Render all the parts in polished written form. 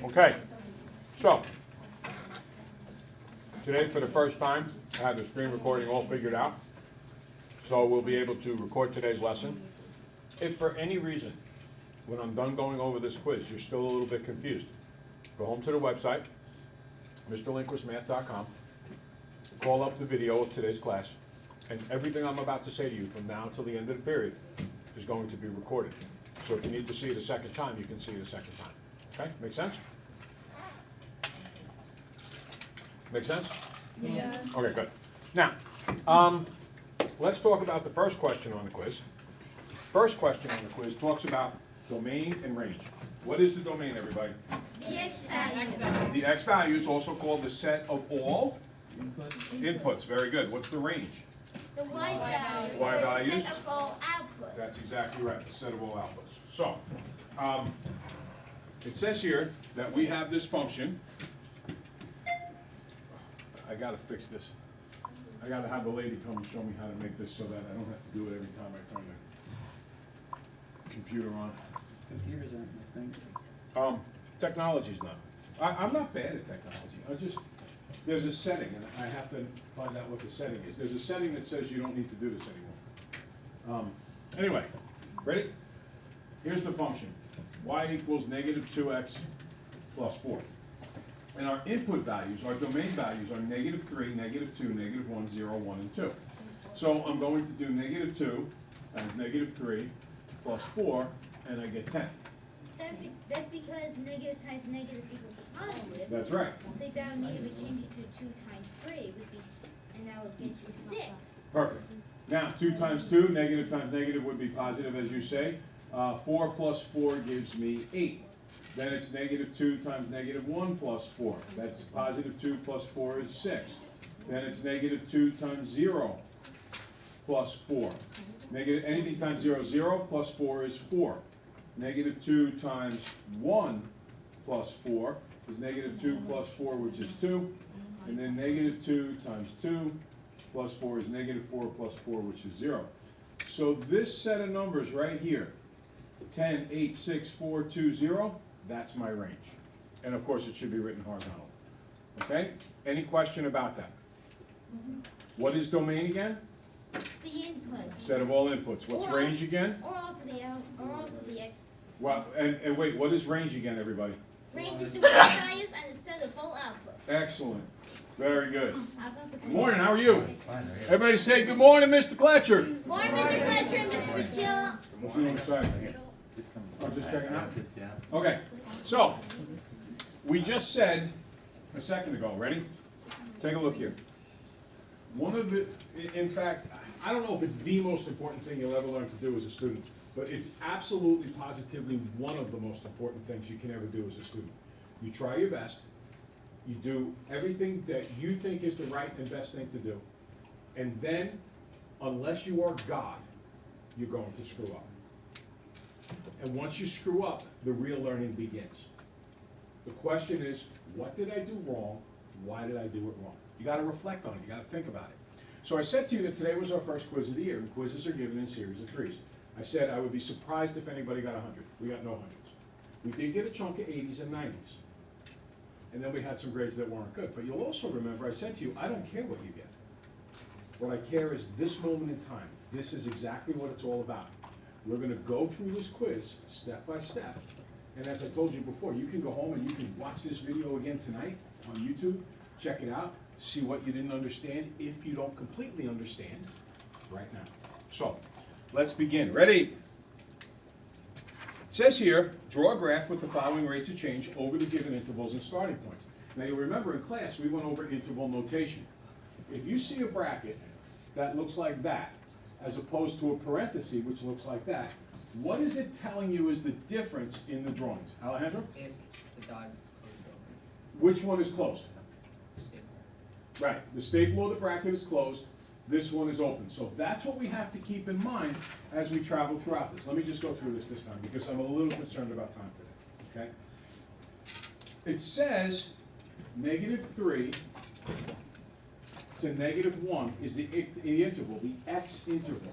Okay, so today for the first time, I have the screen recording all figured out. So we'll be able to record today's lesson. If for any reason, when I'm done going over this quiz, you're still a little bit confused, go home to the website, mrlinquistmath.com, call up the video of today's class, and everything I'm about to say to you from now until the end of the period is going to be recorded. So if you need to see it a second time, you can see it a second time. Okay, make sense? Make sense? Yeah. Okay, good. Now, let's talk about the first question on the quiz. First question on the quiz talks about domain and range. What is the domain, everybody? The X value. The X value is also called the set of all inputs. Very good. What's the range? The Y value. Y values? The set of all outputs. That's exactly right, the set of all outputs. So, it says here that we have this function. I gotta fix this. I gotta have the lady come and show me how to make this so that I don't have to do it every time I turn the computer on. Computers aren't my thing. Technology's not. I'm not bad at technology. There's a setting, and I have to find out what the setting is. There's a setting that says you don't need to do this anymore. Anyway, ready? Here's the function. Y equals negative 2x plus 4. And our input values, our domain values are negative 3, negative 2, negative 1, 0, 1, and 2. So I'm going to do negative 2 times negative 3 plus 4, and I get 10. That's because negative times negative equals a positive. That's right. So that means we would change it to 2 times 3 would be, and that would get you 6. Perfect. Now, 2 times 2, negative times negative would be positive, as you say. 4 plus 4 gives me 8. Then it's negative 2 times negative 1 plus 4. That's positive 2 plus 4 is 6. Then it's negative 2 times 0 plus 4. Negative, anything times 0, 0 plus 4 is 4. Negative 2 times 1 plus 4 is negative 2 plus 4, which is 2. And then negative 2 times 2 plus 4 is negative 4 plus 4, which is 0. So this set of numbers right here, 10, 8, 6, 4, 2, 0, that's my range. And of course, it should be written horizontal. Okay? Any question about that? What is domain again? The input. Set of all inputs. What's Or- range again? Or also the L, or also the X. Well, and wait, what is range again, everybody? Range is the Y values and the set of all outputs. Excellent. Very good. I thought the Good morning, how are you? Fine, right? Everybody say good morning, Mr. Kletcher. Morning, Mr. Fletcher and Mr. Chill. What's your name, sorry? Just come- Oh, just checking out? Just, yeah. Okay, so, we just said a second ago, ready? Take a look here. One of the, in fact, I don't know if it's the most important thing you'll ever learn to do as a student, but it's absolutely positively one of the most important things you can ever do as a student. You try your best, you do everything that you think is the right and best thing to do, and then, unless you are God, you're going to screw up. And once you screw up, the real learning begins. The question is, what did I do wrong? Why did I do it wrong? You gotta reflect on it, you gotta think about it. So I said to you that today was our first quiz of the year, and quizzes are given in series of 3s. I said I would be surprised if anybody got 100. We got no hundreds. We did get a chunk of 80s and 90s. And then we had some grades that weren't good. But you'll also remember I said to you, I don't care what you get. What I care is this moment in time. This is exactly what it's all about. We're gonna go through this quiz step by step. And as I told you before, you can go home and you can watch this video again tonight on YouTube, check it out, see what you didn't understand if you don't completely understand right now. So, let's begin. Ready? It says here, draw a graph with the following rates of change over the given intervals and starting points. Now you'll remember in class we went over interval notation. If you see a bracket that looks like that, as opposed to a parenthesis which looks like that, what is it telling you is the difference in the drawings? Alejandro? If the dot's closed open, Which one is closed? staple. Right, the staple of the bracket is closed, this one is open. So that's what we have to keep in mind as we travel throughout this. Let me just go through this time because I'm a little concerned about time today, okay? It says negative 3 to negative 1 is the interval, the x interval.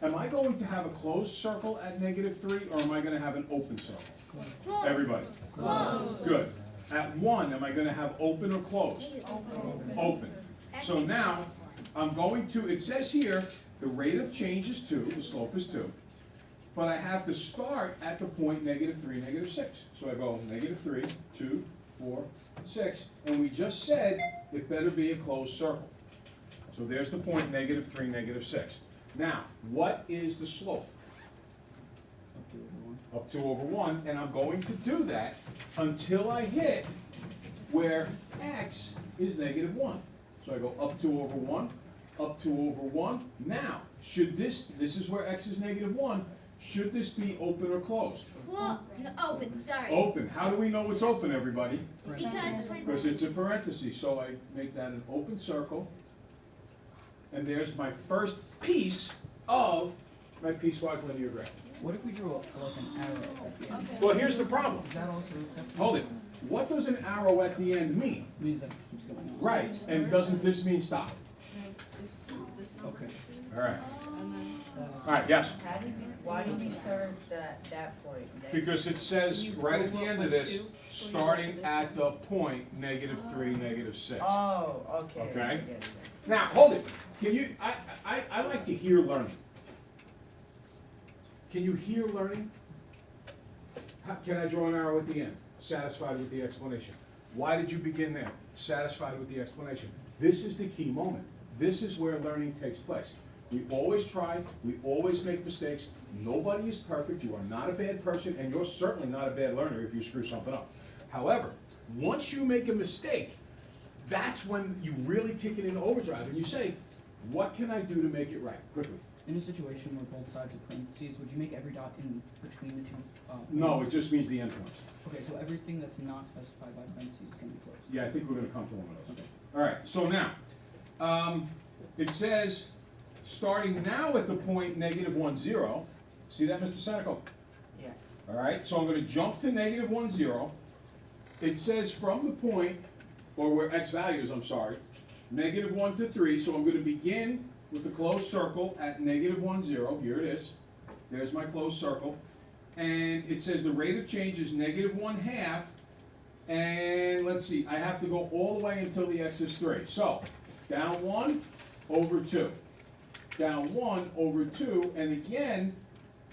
am I going to have a closed circle at -3, or am I gonna have an open circle? Close. Everybody? Close. Good. At 1, am I gonna have open or closed? Open. So now, I'm going to, it says here, the rate of change is 2, the slope is 2. But I have to start at the point -3, -6. So I go -3, 2, 4, 6, and we just said it better be a closed circle. So there's the point -3, -6. Now, what is the slope? Up to everyone. Up 2 over 1, and I'm going to do that until I hit where x is -1. So I go up 2 over 1, up 2 over 1. Now, should this is where x is -1, should this be open or closed? No, open, sorry. Open. How do we know it's open, everybody? Because it's a Because, parenthesis, so I make that an open circle. And there's my first piece of my piecewise linear graph. What if we drew like an arrow at the end? Well, here's the problem. Is that also acceptable? Hold it. What does an arrow at the end mean? It means that it keeps going on. Right, and doesn't this mean stop? Okay. All right. Uh, All right, yes. Why did you start at that point? Because it says right at the end of this, starting at the point -3, -6. Oh, okay. Okay. I get it. Now, hold it. Can you, I like to hear learning. Can you hear learning? Can I draw an arrow at the end? Satisfied with the explanation. Why did you begin there? Satisfied with the explanation. This is the key moment. This is where learning takes place. We always try, we always make mistakes. Nobody is perfect. You are not a bad person, and you're certainly not a bad learner if you screw something up. However, once you make a mistake, that's when you really kick it into overdrive and you say, what can I do to make it right? Quickly. In a situation where both sides are parentheses, would you make every dot in between the two? No, it just means the endpoints. Okay, so everything that's not specified by parentheses can be closed. Yeah, I think we're gonna come to one of those. Okay. All right, so now, it says, starting now at the point -1, 0. See that, Mr. Senecal? Yes. All right, so I'm gonna jump to -1, 0. It says from the point, or where x values, I'm sorry, -1 to 3, so I'm gonna begin with a closed circle at -1, 0, here it is. There's my closed circle. And it says the rate of change is -1/2, and let's see, I have to go all the way until the x is 3. So, down 1 over 2. Down 1 over 2, and again,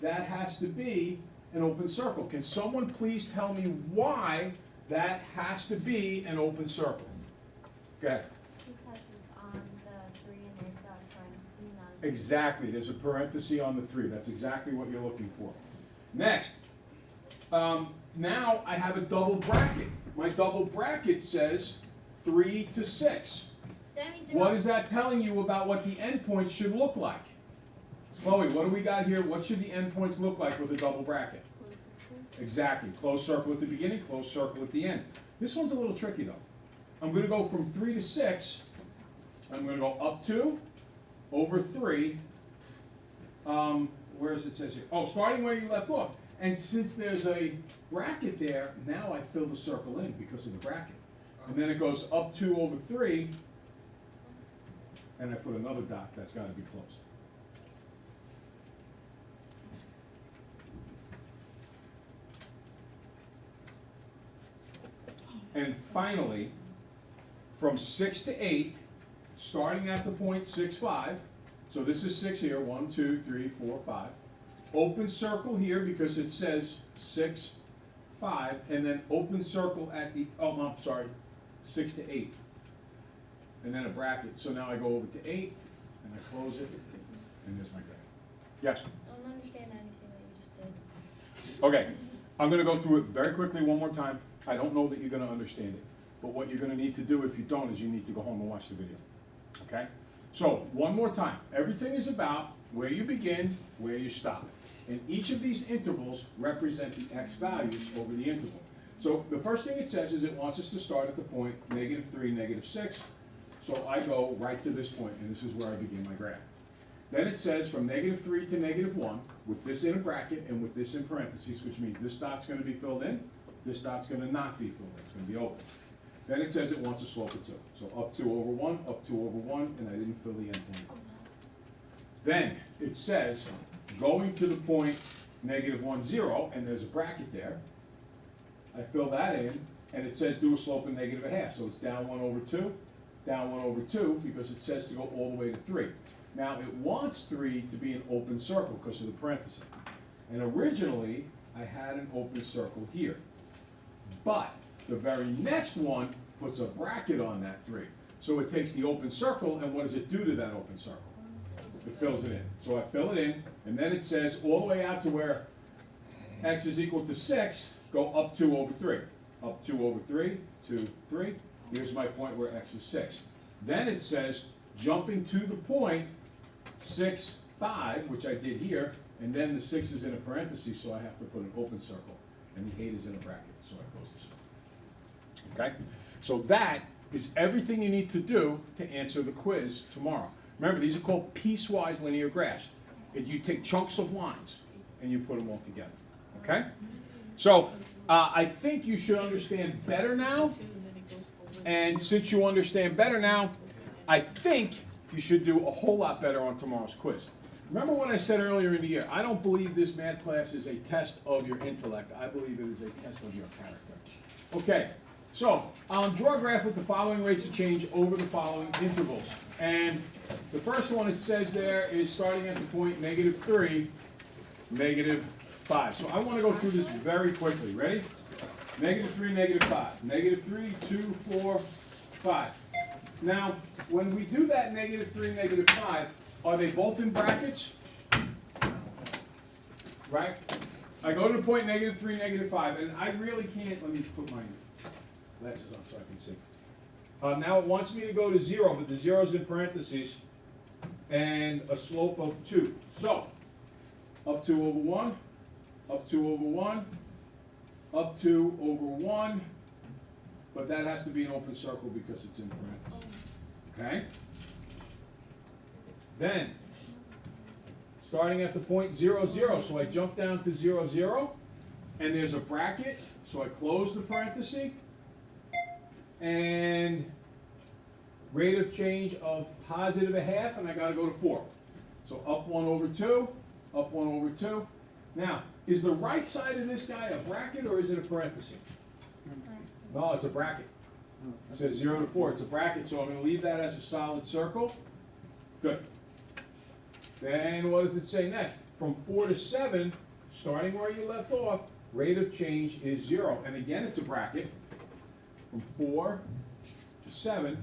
that has to be an open circle. Can someone please tell me why that has to be an open circle? Okay. Because it's on the 3 and there's a parenthesis on it. Exactly, there's a parenthesis on the 3, that's exactly what you're looking for. Next, now I have a double bracket. My double bracket says 3 to 6. that means they're What not- is that telling you about what the endpoints should look like? Chloe, what do we got here? What should the endpoints look like with a double bracket? Exactly, closed circle at the beginning, closed circle at the end. This one's a little tricky though. I'm gonna go from 3 to 6, I'm gonna go up 2, over 3, where does it says here? Oh, starting where you left off. And since there's a bracket there, now I fill the circle in because of the bracket. And then it goes up 2 over 3, and I put another dot, that's gotta be closed. And finally, from 6 to 8, starting at the point 6, 5, so this is 6 here, 1, 2, 3, 4, 5. Open circle here because it says 6, 5, and then open circle at the, oh, I'm sorry, 6 to 8. And then a bracket, so now I go over to 8, and I close it, and there's my graph. Yes? I don't understand anything that you just did. Okay, I'm gonna go through it very quickly one more time. I don't know that you're gonna understand it, but what you're gonna need to do if you don't is you need to go home and watch the video, okay? So, one more time, everything is about where you begin, where you stop. And each of these intervals represent the x values over the interval. So, the first thing it says is it wants us to start at the point -3, -6. So I go right to this point, and this is where I begin my graph. Then it says from -3 to -1, with this in a bracket and with this in parentheses, which means this dot's gonna be filled in, this dot's gonna not be filled in, it's gonna be open. Then it says it wants a slope of 2. So up 2 over 1, up 2 over 1, and I didn't fill the endpoint. Then it says going to the point -1, 0, and there's a bracket there. I fill that in, and it says do a slope of -1/2, so it's down 1/2, down 1/2, because it says to go all the way to 3. Now, it wants 3 to be an open circle because of the parenthesis. And originally, I had an open circle here. But the very next one puts a bracket on that 3. So it takes the open circle, and what does it do to that open circle? It fills it in. So I fill it in, and then it says all the way out to where x is equal to 6, go up 2/3. Up 2/3, 2, 3. Here's my point where x is 6. Then it says, jumping to the point, 6, 5, which I did here, and then the 6 is in a parenthesis, so I have to put an open circle, and the 8 is in a bracket, so I close the circle. Okay? So that is everything you need to do to answer the quiz tomorrow. Remember, these are called piecewise linear graphs. You take chunks of lines, and you put them all together. Okay? So, I think you should understand better now, and since you understand better now, I think you should do a whole lot better on tomorrow's quiz. Remember what I said earlier in the year, I don't believe this math class is a test of your intellect, I believe it is a test of your character. Okay, so, draw a graph with the following rates of change over the following intervals. And the first one it says there is starting at the point -3, -5. So I want to go through this very quickly. Ready? -3, -5. -3, 2, 4, 5. Now, when we do that -3, -5, are they both in brackets? Right? I go to the point -3, -5, and I really can't, let me put my glasses on so I can see. Now it wants me to go to 0, but the 0 is in parentheses, and a slope of 2. So, up 2/1, up 2/1, up 2/1, but that has to be an open circle because it's in parentheses. Okay? Then, starting at the point 0, 0, so I jump down to 0, 0, and there's a bracket, so I close the parenthesis, and rate of change of +1/2, and I gotta go to 4. So up 1/2, up 1/2. Now, is the right side of this guy a bracket or is it a parenthesis? No, it's a bracket. It says 0 to 4, it's a bracket, so I'm gonna leave that as a solid circle. Good. Then what does it say next? From 4 to 7, starting where you left off, rate of change is 0. And again, it's a bracket. From 4 to 7,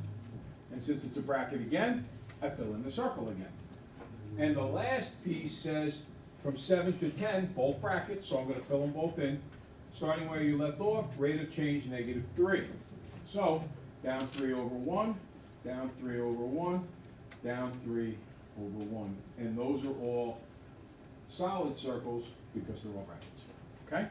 and since it's a bracket again, I fill in the circle again. And the last piece says from 7 to 10, both brackets, so I'm going to fill them both in. Starting where you left off, rate of change -3. So, down 3/1, down 3/1, down 3/1. And those are all solid circles because they're all brackets. Okay?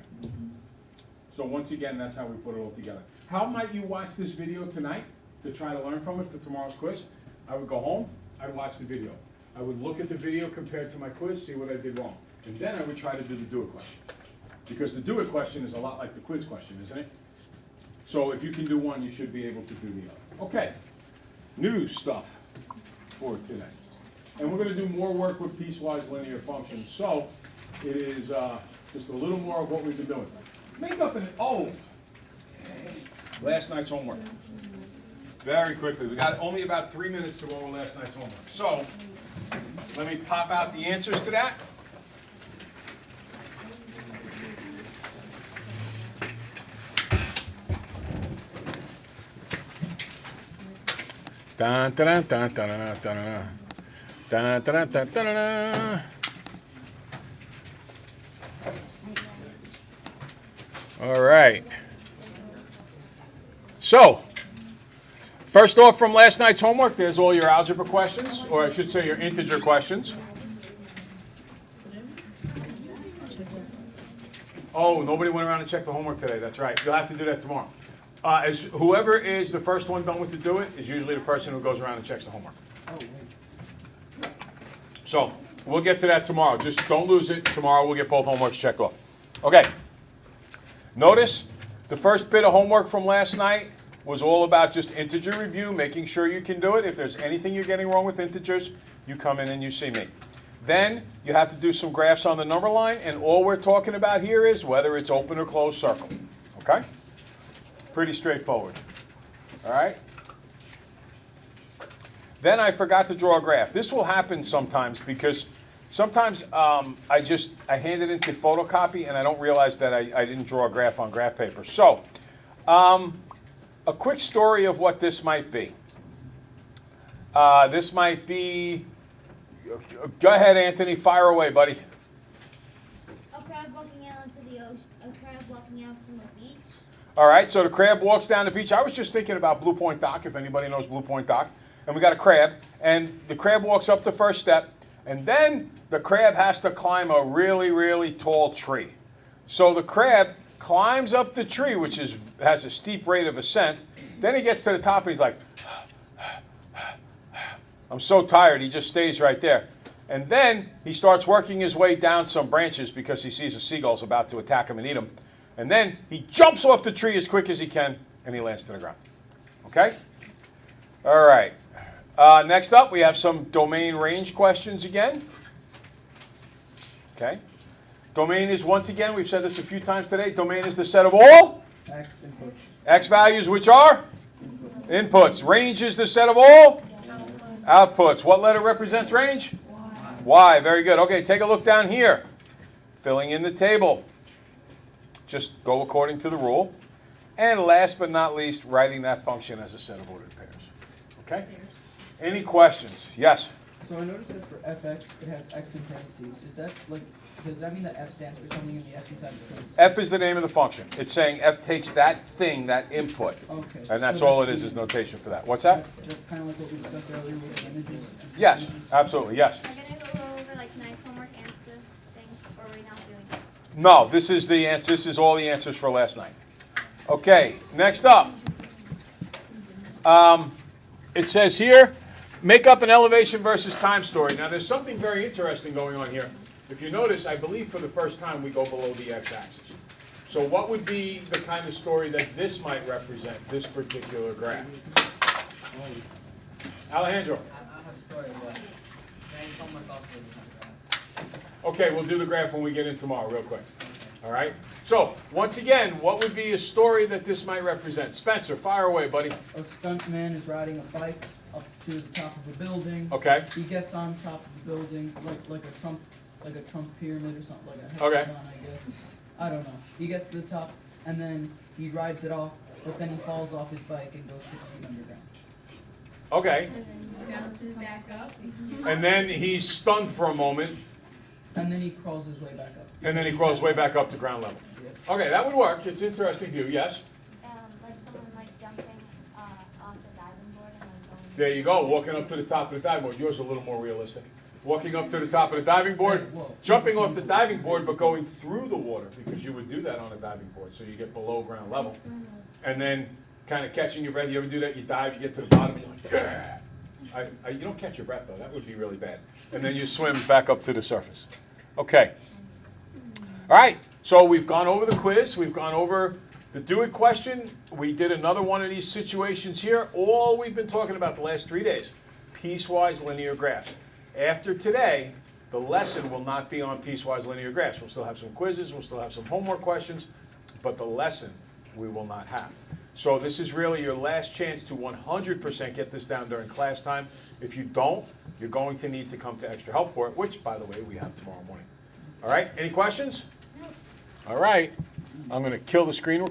So once again, that's how we put it all together. How might you watch this video tonight to try to learn from it for tomorrow's quiz? I would go home, I'd watch the video. I would look at the video compared to my quiz, see what I did wrong. And then I would try to do the do-it question. Because the do-it question is a lot like the quiz question, isn't it? So if you can do one, you should be able to do the other. Okay, new stuff for today. And we're going to do more work with piecewise linear functions. So it is just a little more of what we've been doing. Make up an last night's homework. Very quickly, we got only about 3 minutes to go over last night's homework. So let me pop out the answers to that. Dun, dun, dun, dun, dun, dun, dun, dun, dun, dun, dun, dun. All right. So, first off from last night's homework, there's all your algebra questions, or I should say your integer questions. Oh, nobody went around and checked the homework today. That's right. You'll have to do that tomorrow. Whoever is the first one done with the do it is usually the person who goes around and checks the homework. So, we'll get to that tomorrow. Just don't lose it. Tomorrow we'll get both homeworks checked off. Okay. Notice the first bit of homework from last night was all about just integer review, making sure you can do it. If there's anything you're getting wrong with integers, you come in and you see me. Then you have to do some graphs on the number line, and all we're talking about here is whether it's open or closed circle. Okay? Pretty straightforward. All right? Then I forgot to draw a graph. This will happen sometimes because sometimes I hand it into photocopy and I don't realize that I didn't draw a graph on graph paper. So, a quick story of what this might be. This might be, go ahead, Anthony, fire away, buddy. A crab walking out into the ocean. A crab walking out from a beach. All right, so the crab walks down the beach. I was just thinking about Blue Point Dock, if anybody knows Blue Point Dock. And we got a crab, and the crab walks up the first step, and then the crab has to climb a really, really tall tree. So the crab climbs up the tree, which has a steep rate of ascent. Then he gets to the top, and he's like, I'm so tired, he just stays right there. And then he starts working his way down some branches because he sees a seagull's about to attack him and eat him. And then he jumps off the tree as quick as he can, and he lands to the ground. Okay? All right. Next up, we have some domain range questions again. Okay. Domain is, once again, we've said this a few times today, domain is the set of all X inputs. X values, which are inputs. Range is the set of all outputs. What letter represents range? Y. Very good. Okay, take a look down here. Filling in the table. Just go according to the rule. And last but not least, writing that function as a set of ordered pairs. Okay? Any questions? Yes? So I noticed that for fx, it has x in parentheses. Is that like, does that mean that f stands for something in the f inside the parentheses? F is the name of the function. It's saying F takes that thing, that input. Okay. And that's So all it is notation for that. What's that? That's kind of like what we discussed earlier with the images. And Yes, images. absolutely, yes. We're gonna go over like tonight's homework and stuff things, or are we not doing that? No, this is the answer. This is all the answers for last night. Okay, next up. It says here, make up an elevation versus time story. Now, there's something very interesting going on here. If you notice, I believe for the first time we go below the x-axis. So what would be the kind of story that this might represent, this particular graph? Alejandro. I have a story, but tonight's homework also is on graph. Okay, we'll do the graph when we get in tomorrow, real quick. All right? So, once again, what would be a story that this might represent? Spencer, fire away, buddy. A stuntman is riding a bike up to the top of a building. Okay. He gets on top of the building like a Trump pyramid or something, like a Okay. hexagon, I guess. I don't know. He gets to the top and then he rides it off, but then he falls off his bike and goes 6 feet underground. Okay. Bounces back up. And then he's stunned for a moment, And then he crawls his way back up. and then he crawls way back up to ground level. Yeah. Okay, that would work. It's an interesting view, yes? Like someone like jumping off the diving board and like going. There you go, walking up to the top of the diving board. Yours is a little more realistic. Walking up to the top of the diving board, jumping off the diving board, but going through the water, because you would do that on a diving board, so you get below ground level. And then kind of catching your breath. You ever do that? You dive, you get to the bottom, and you're like, yeah. You don't catch your breath, though. That would be really bad. And then you swim back up to the surface. Okay. All right, so we've gone over the quiz. We've gone over the do it question. We did another one of these situations here. All we've been talking about the last 3 days, piecewise linear graphs. After today, the lesson will not be on piecewise linear graphs. We'll still have some quizzes, we'll still have some homework questions, but the lesson we will not have. So this is really your last chance to 100% get this down during class time. If you don't, you're going to need to come to extra help for it, which, by the way, we have tomorrow morning. All right, any questions? All right, I'm going to kill the screen.